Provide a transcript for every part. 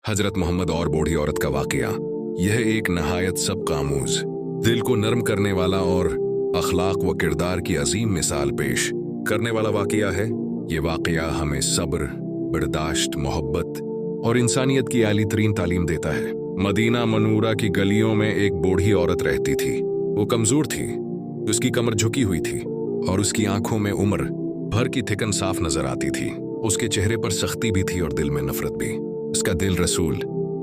हजरत मोहम्मद और बूढ़ी औरत का वाकया। यह एक नहायत सबक आमूज, दिल को नरम करने वाला और अखलाक व किरदार की अजीम मिसाल पेश करने वाला वाकया है। ये वाकया हमें सब्र, बर्दाश्त, मोहब्बत और इंसानियत की आली तरीन तालीम देता है। मदीना मनूरा की गलियों में एक बूढ़ी औरत रहती थी। वो कमजोर थी, उसकी कमर झुकी हुई थी और उसकी आंखों में उम्र भर की थिकन साफ नजर आती थी। उसके चेहरे पर सख्ती भी थी और दिल में नफरत भी। उसका दिल रसूल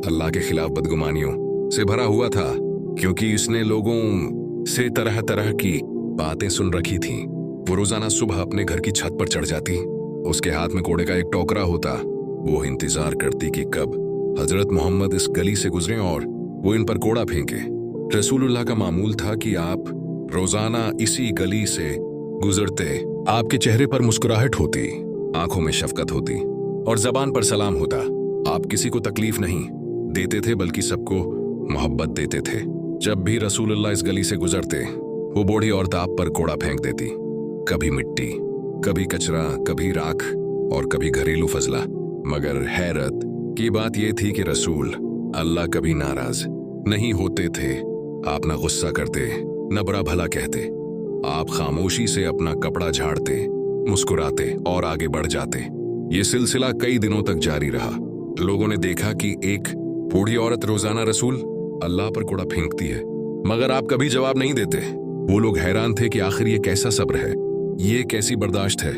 अल्लाह के खिलाफ बदगुमानियों से भरा हुआ था, क्योंकि इसने लोगों से तरह तरह की बातें सुन रखी थी। वो रोजाना सुबह अपने घर की छत पर चढ़ जाती, उसके हाथ में कोड़े का एक टोकरा होता। वो इंतजार करती कि कब हजरत मोहम्मद इस गली से गुजरे और वो इन पर कोड़ा फेंके। रसूलुल्लाह का मामूल था कि आप रोजाना इसी गली से गुजरते, आपके चेहरे पर मुस्कुराहट होती, आंखों में शफकत होती और जबान पर सलाम होता। आप किसी को तकलीफ नहीं देते थे, बल्कि सबको मोहब्बत देते थे। जब भी रसूलुल्लाह इस गली से गुजरते, वो बूढ़ी औरत आप पर कोड़ा फेंक देती। कभी मिट्टी, कभी कचरा, कभी राख और कभी घरेलू फजला। मगर हैरत की बात यह थी कि रसूल अल्लाह कभी नाराज नहीं होते थे। आप न गुस्सा करते, न बुरा भला कहते। आप खामोशी से अपना कपड़ा झाड़ते, मुस्कुराते और आगे बढ़ जाते। ये सिलसिला कई दिनों तक जारी रहा। लोगों ने देखा कि एक बूढ़ी औरत रोजाना रसूल अल्लाह पर कोड़ा फेंकती है, मगर आप कभी जवाब नहीं देते। वो लोग हैरान थे कि आखिर ये कैसा सब्र है, ये कैसी बर्दाश्त है।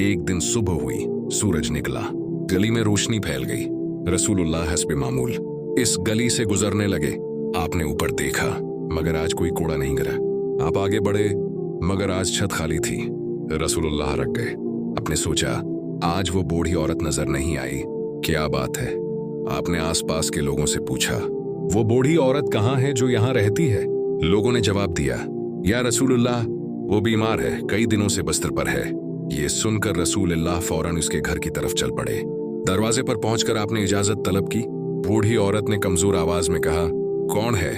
एक दिन सुबह हुई, सूरज निकला, गली में रोशनी फैल गई। रसूलुल्लाह हस्बे मामूल इस गली से गुजरने लगे। आपने ऊपर देखा, मगर आज कोई कोड़ा नहीं गिरा। आप आगे बढ़े, मगर आज छत खाली थी। रसूलुल्लाह रख गए। आपने सोचा, आज वो बूढ़ी औरत नजर नहीं आई, क्या बात है? आपने आसपास के लोगों से पूछा, वो बूढ़ी औरत कहाँ है जो यहाँ रहती है? लोगों ने जवाब दिया, या रसूलुल्लाह, वो बीमार है, कई दिनों से बिस्तर पर है। ये सुनकर रसूलुल्लाह फौरन उसके घर की तरफ चल पड़े। दरवाजे पर पहुंचकर आपने इजाजत तलब की। बूढ़ी औरत ने कमजोर आवाज में कहा, कौन है?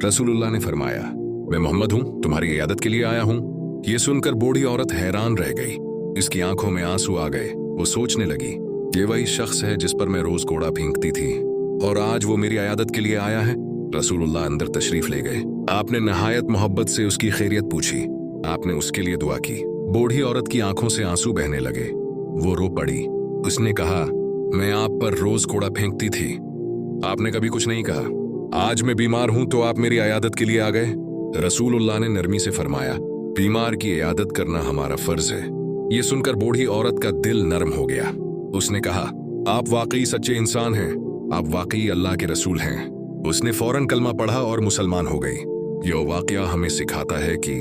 रसूलुल्लाह ने फरमाया, मैं मोहम्मद हूँ, तुम्हारी इयादत के लिए आया हूँ। ये सुनकर बूढ़ी औरत हैरान रह गई, इसकी आंखों में आंसू आ गए। वो सोचने लगी, ये वही शख्स है जिस पर मैं रोज कोड़ा फेंकती थी और आज वो मेरी इयादत के लिए आया है। रसूलुल्लाह अंदर तशरीफ ले गए। आपने नहायत मोहब्बत से उसकी खैरियत पूछी। आपने उसके लिए दुआ की। बूढ़ी औरत की आंखों से आंसू बहने लगे। वो रो पड़ी। उसने कहा, मैं आप पर रोज कोड़ा फेंकती थी, आपने कभी कुछ नहीं कहा। आज मैं बीमार हूं तो आप मेरी इयादत के लिए आ गए। रसूलुल्लाह ने नरमी से फरमाया, बीमार की इयादत करना हमारा फर्ज है। ये सुनकर बूढ़ी औरत का दिल नरम हो गया। उसने कहा, आप वाकई सच्चे इंसान हैं, आप वाकई अल्लाह के रसूल हैं। उसने फौरन कलमा पढ़ा और मुसलमान हो गई। यह वाकया हमें सिखाता है कि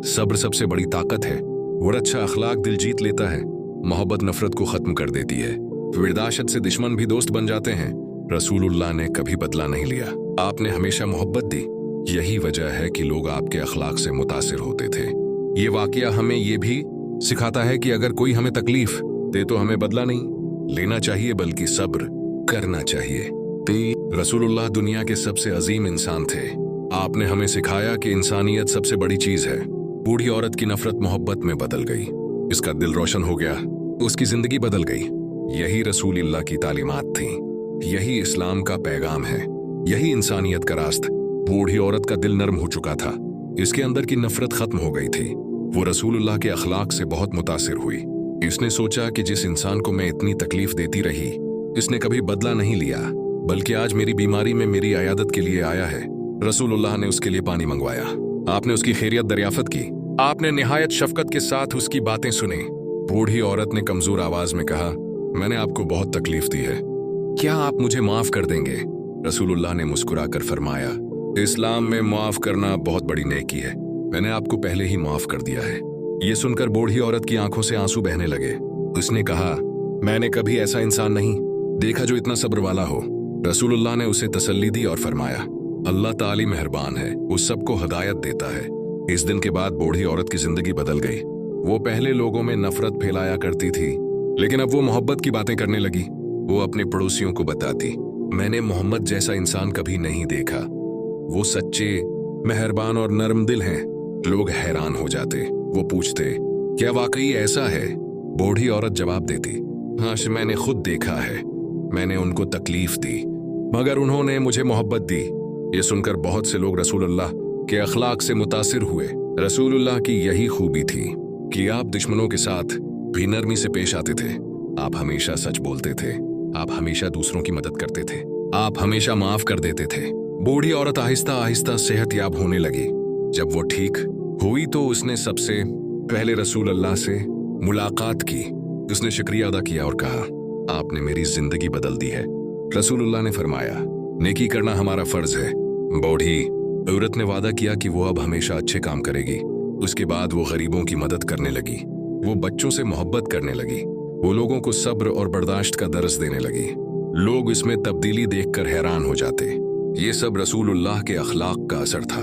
सब्र सबसे बड़ी ताकत है। और अच्छा अखलाक दिल जीत लेता है। मोहब्बत नफरत को खत्म कर देती है। विरदाशत से दुश्मन भी दोस्त बन जाते हैं। रसूलुल्लाह ने कभी बदला नहीं लिया। आपने हमेशा मोहब्बत दी। यही वजह है कि लोग आपके अखलाक से मुतासिर होते थे। ये वाकया हमें ये भी सिखाता है कि अगर कोई हमें तकलीफ दे तो हमें बदला नहीं लेना चाहिए, बल्कि सब्र करना चाहिए। रसूलुल्लाह दुनिया के सबसे अजीम इंसान थे। आपने हमें सिखाया कि इंसानियत सबसे बड़ी चीज है। बूढ़ी औरत की नफरत मोहब्बत में बदल गई। इसका दिल रोशन हो गया, उसकी जिंदगी बदल गई। यही रसूलुल्लाह की तालीमात थी, यही इस्लाम का पैगाम है, यही इंसानियत का रास्ता। बूढ़ी औरत का दिल नरम हो चुका था, इसके अंदर की नफरत खत्म हो गई थी। वो रसूलुल्लाह के अखलाक से बहुत मुतासिर हुई। इसने सोचा कि जिस इंसान को मैं इतनी तकलीफ देती रही, इसने कभी बदला नहीं लिया, बल्कि आज मेरी बीमारी में मेरी इयादत के लिए आया है। रसूलुल्लाह ने उसके लिए पानी मंगवाया। आपने उसकी खैरियत दरियाफत की। आपने निहायत शफकत के साथ उसकी बातें सुनी। बूढ़ी औरत ने कमजोर आवाज में कहा, मैंने आपको बहुत तकलीफ दी है, क्या आप मुझे माफ कर देंगे? रसूलुल्लाह ने मुस्कुराकर फरमाया, इस्लाम में माफ करना बहुत बड़ी नेकी है, मैंने आपको पहले ही माफ कर दिया है। ये सुनकर बूढ़ी औरत की आंखों से आंसू बहने लगे। उसने कहा, मैंने कभी ऐसा इंसान नहीं देखा जो इतना सब्र वाला हो। रसूलुल्लाह ने उसे तसल्ली दी और फरमाया, अल्लाह ताली मेहरबान है, वो सबको हिदायत देता है। इस दिन के बाद बूढ़ी औरत की जिंदगी बदल गई। वो पहले लोगों में नफरत फैलाया करती थी, लेकिन अब वो मोहब्बत की बातें करने लगी। वो अपने पड़ोसियों को बताती, मैंने मोहम्मद जैसा इंसान कभी नहीं देखा, वो सच्चे, मेहरबान और नरम दिल हैं। लोग हैरान हो जाते। वो पूछते, क्या वाकई ऐसा है? बूढ़ी औरत जवाब देती, हाँ, मैंने खुद देखा है। मैंने उनको तकलीफ दी, मगर उन्होंने मुझे मोहब्बत दी। ये सुनकर बहुत से लोग रसूलुल्लाह के अखलाक से मुतासिर हुए। रसूलुल्लाह की यही खूबी थी कि आप दुश्मनों के साथ भी नरमी से पेश आते थे। आप हमेशा सच बोलते थे। आप हमेशा दूसरों की मदद करते थे। आप हमेशा माफ कर देते थे। बूढ़ी औरत आहिस्ता आहिस्ता सेहतयाब होने लगी। जब वो ठीक हुई तो उसने सबसे पहले रसूलुल्लाह से मुलाकात की। उसने शुक्रिया अदा किया और कहा, आपने मेरी जिंदगी बदल दी है। रसूलुल्लाह ने फरमाया, नेकी करना हमारा फर्ज है। बूढ़ी औरत ने वादा किया कि वो अब हमेशा अच्छे काम करेगी। उसके बाद वो गरीबों की मदद करने लगी। वो बच्चों से मोहब्बत करने लगी। वो लोगों को सब्र और बर्दाश्त का दर्स देने लगी। लोग इसमें तब्दीली देखकर हैरान हो जाते। ये सब रसूलुल्लाह के अखलाक का असर था।